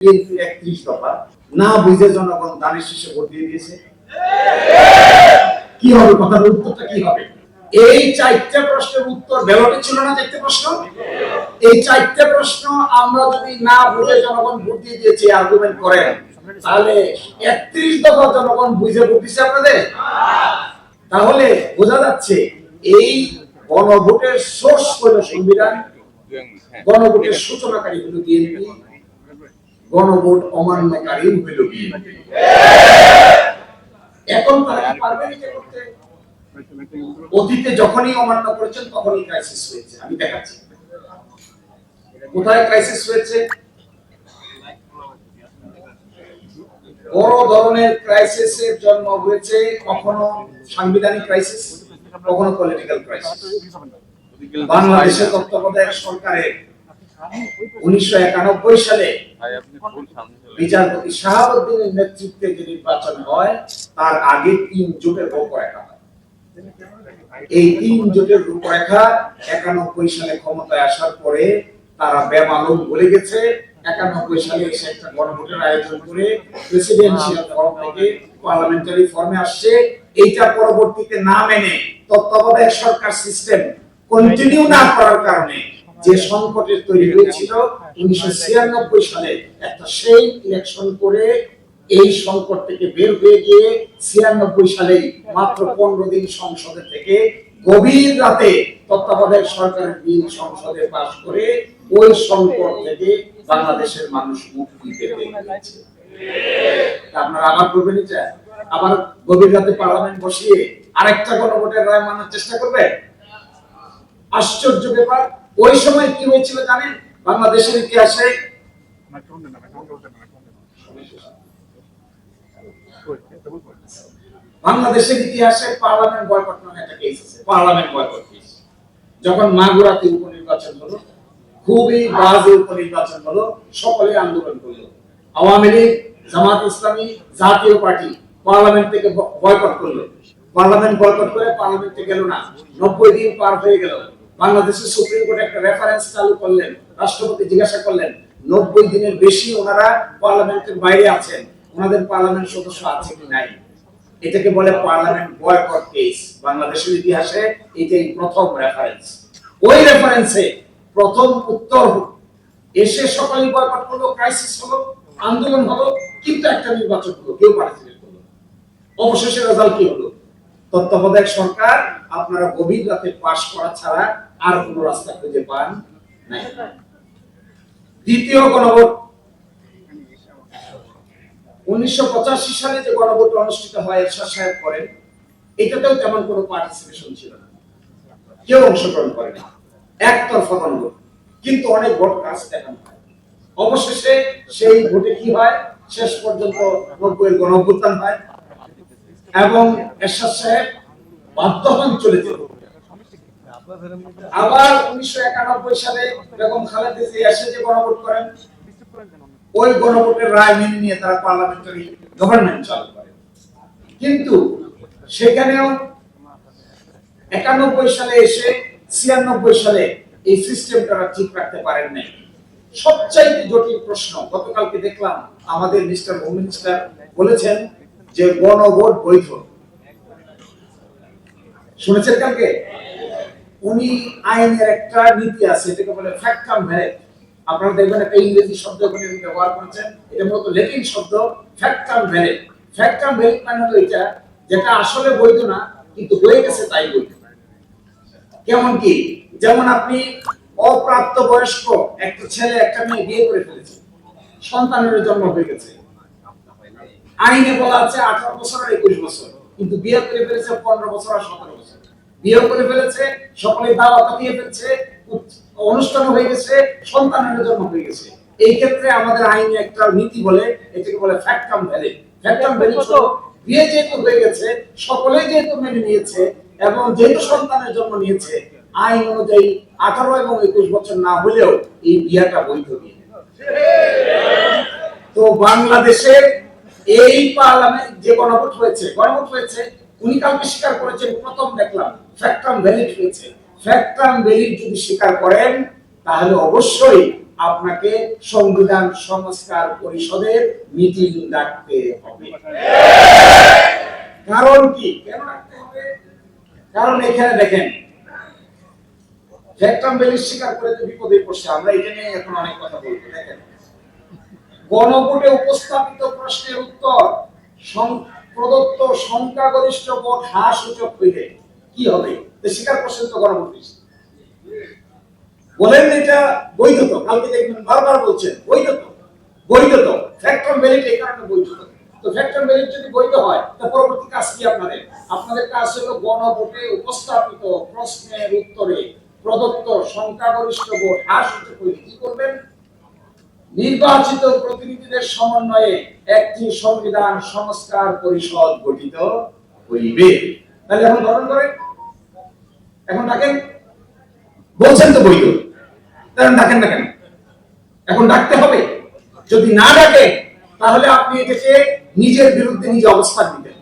31 দফা না বুঝে জনগণ দানের শীর্ষে ভোট দিয়ে দিয়েছে। কি হবে, কথার উত্তরটা কি হবে? এই 4টা প্রশ্নের উত্তর ব্যালটে ছিল না। 4টা প্রশ্ন, এই 4টা প্রশ্ন আমরা যদি না বুঝে জনগণ ভোট দিয়ে দিয়েছে আর্গুমেন্ট করেন, তাহলে 31 দফা জনগণ বুঝে ভোট দিয়েছে আপনাদের। তাহলে বোঝা যাচ্ছে এই গণভোটের সোর্স হলো সংবিধান, গণভোটের সূচনাকারী হলো বিএনপি, গণভোট অমান্যকারী হলো বিএনপি। এখন তারা কি পারবে এটা করতে? অতীতে যখনই অমান্য করেছেন তখনই ক্রাইসিস হয়েছে। আমি দেখাচ্ছি কোথায় ক্রাইসিস হয়েছে। বড় ধরনের ক্রাইসিসের জন্ম হয়েছে কখনো সাংবিধানিক ক্রাইসিস, কখনো পলিটিক্যাল ক্রাইসিস। বাংলাদেশের তত্ত্বাবধায়ক সরকারের 1991 সালে বিচারপতি শাহাবুদ্দিনের নেতৃত্বে যে নির্বাচন হয়, তার আগে 3 জোটের রূপরেখা। এই 3 জোটের রূপরেখা 91 সালে ক্ষমতায় আসার পরে তারা বেমালুম বলে গেছে। 91 সালে এসে একটা গণভোটের আয়োজন করে প্রেসিডেন্সিয়াল ফর্ম থেকে পার্লামেন্টারি ফর্মে আসছে। এইটা পরবর্তীতে না মেনে তত্ত্বাবধায়ক সরকার সিস্টেম কন্টিনিউ না করার কারণে যে সংকটের তৈরি হয়েছিল, 1996 সালে একটা সেই ইলেকশন করে এই সংকট থেকে বের হয়ে গিয়ে 96 সালে মাত্র 15 দিন সংসদে থেকে গভীর রাতে তত্ত্বাবধায়ক সরকারের বিল সংসদে পাস করে ওই সংকট থেকে বাংলাদেশের মানুষ মুক্তি পেতে পেরেছে। আপনারা আবার করবেন এটা, আবার গভীর রাতে পার্লামেন্ট বসিয়ে আরেকটা গণভোটের রায় মানার চেষ্টা করবে? আশ্চর্য ব্যাপার। ওই সময় কি হয়েছিল জানেন? বাংলাদেশের ইতিহাসে পার্লামেন্ট বয়কট নামে একটা কেস আছে। পার্লামেন্ট বয়কট কেস যখন মাগুরাতে উপনির্বাচন হলো, খুবই বাজে উপনির্বাচন হলো, সকলে আন্দোলন করলো। আওয়ামী লীগ, জামাত ইসলামী, জাতীয় পার্টি পার্লামেন্ট থেকে বয়কট করলো। পার্লামেন্ট বয়কট করে পার্লামেন্টে গেল না। 90 দিন পার হয়ে গেল। বাংলাদেশের সুপ্রিম কোর্ট একটা রেফারেন্স চালু করলেন। রাষ্ট্রপতি জিজ্ঞাসা করলেন 90 দিনের বেশি ওনারা পার্লামেন্টের বাইরে আছেন, ওনাদের পার্লামেন্ট সদস্য আছে কি নাই। এটাকে বলে পার্লামেন্ট বয়কট কেস। বাংলাদেশের ইতিহাসে এটাই প্রথম রেফারেন্স। ওই রেফারেন্সে প্রথম উত্তর এসে সকলেই বয়কট করলো, ক্রাইসিস হলো, আন্দোলন হলো, কিন্তু একটা নির্বাচন হলো, কেউ পার্টিসিপেট করলো। অবশেষে রেজাল্ট কি হলো? তত্ত্বাবধায়ক সরকার আপনারা গভীর রাতে পাশ করা ছাড়া আর কোন রাস্তা খুঁজে পান নাই। দ্বিতীয় গণভোট 1985 সালে যে গণভোট অনুষ্ঠিত হয় এরশাদ সাহেব করেন, এটাতেও তেমন কোনো পার্টিসিপেশন ছিল না, কেউ অংশগ্রহণ করে না, একতরফা গণভোট, কিন্তু অনেক ভোট কাজ দেখানো হয়। অবশেষে সেই ভোটে কি হয়? শেষ পর্যন্ত 90 এর গণঅভ্যুত্থান হয় এবং এরশাদ সাহেব বাধ্য হন চলে যেতে। আবার 1991 সালে বেগম খালেদা জিয়া এসে যে গণভোট করেন, ওই গণভোটের রায় মেনে নিয়ে তারা পার্লামেন্টারি গভর্নমেন্ট চালু করে। কিন্তু সেখানেও 91 সালে এসে 96 সালে এই সিস্টেমটা ঠিক রাখতে পারেন নাই। সবচাইতে জটিল প্রশ্ন, গতকালকে দেখলাম আমাদের মিস্টার হোম মিনিস্টার বলেছেন যে গণভোট বৈধ। শুনেছেন কালকে? উনি আইনের একটা নীতি আছে, এটাকে বলে ফ্যাক্ট কাম ভ্যালিড। আপনারা দেখবেন একটা ইংরেজি শব্দ এখানে ব্যবহার করেছেন, এটা মূলত ল্যাটিন শব্দ ফ্যাক্ট কাম ভ্যালিড। ফ্যাক্ট কাম ভ্যালিড মানে হলো এটা যেটা আসলে বৈধ না কিন্তু হয়ে গেছে তাই বৈধ। কেমন কি? যেমন আপনি অপ্রাপ্ত বয়স্ক একটা ছেলে একটা মেয়ে বিয়ে করে ফেলেছে, সন্তানের জন্ম হয়ে গেছে, আইনে বলা আছে 18 বছর আর 21 বছর, কিন্তু বিয়ে করে ফেলেছে 15 বছর আর 17 বছর। বিয়ে করে ফেলেছে, সকলে দাওয়াত দিয়ে ফেলেছে, অনুষ্ঠান হয়ে গেছে, সন্তানের জন্ম হয়ে গেছে। এই ক্ষেত্রে আমাদের আইনে একটা নীতি বলে, এটাকে বলে ফ্যাক্ট কাম ভ্যালিড। ফ্যাক্ট কাম ভ্যালিড হলো বিয়ে যেহেতু হয়ে গেছে, সকলেই যেহেতু মেনে নিয়েছে এবং যেহেতু সন্তানের জন্ম নিয়েছে, আইন অনুযায়ী 18 এবং 21 বছর না হলেও এই বিয়েটা বৈধ বিয়ে। তো বাংলাদেশের এই পার্লামেন্ট যে গণভোট হয়েছে, উনি কালকে স্বীকার করেছেন, প্রথম দেখলাম ফ্যাক্ট কাম ভ্যালিড হয়েছে। ফ্যাক্ট কাম ভ্যালিড যদি স্বীকার করেন তাহলে অবশ্যই আপনাকে সংবিধান সংস্কার পরিষদের মিটিং ডাকতে হবে। কারণ কি, কেন ডাকতে হবে? কারণ এখানে দেখেন, ফ্যাক্টম ভ্যালু স্বীকার করে তো বিপদে পড়ছে। আমরা এটা নিয়ে এখন অনেক কথা বলবো। দেখেন, গণভোটে উপস্থাপিত প্রশ্নের উত্তর প্রদত্ত সংখ্যাগরিষ্ঠ ভোট হ্রাসসূচক হইলে কি হবে? স্বীকার করছেন তো গণভোট দিচ্ছে, বলেন এটা বৈধ তো? কালকে দেখবেন বারবার বলছেন বৈধ তো, বৈধ তো। ফ্যাক্টম ভ্যালু এই কারণে বৈধ তো। ফ্যাক্টম ভ্যালু যদি বৈধ হয়, তা পরবর্তী কাজ কি আপনাদের? আপনাদের কাজ হলো গণভোটে উপস্থাপিত প্রশ্নের উত্তরে প্রদত্ত সংখ্যাগরিষ্ঠ ভোট হ্রাসসূচক হইলে কি করবেন? নির্বাচিত প্রতিনিধিদের সমন্বয়ে একটি সংবিধান সংস্কার পরিষদ গঠিত হইবে। তাহলে এখন গঠন করেন, এখন ডাকেন। বলছেন তো বৈধ, কারণ ডাকেন না কেন? এখন ডাকতে হবে। যদি না ডাকে, তাহলে আপনি এটাকে নিজের বিরুদ্ধে নিজে অবস্থান নিতেন।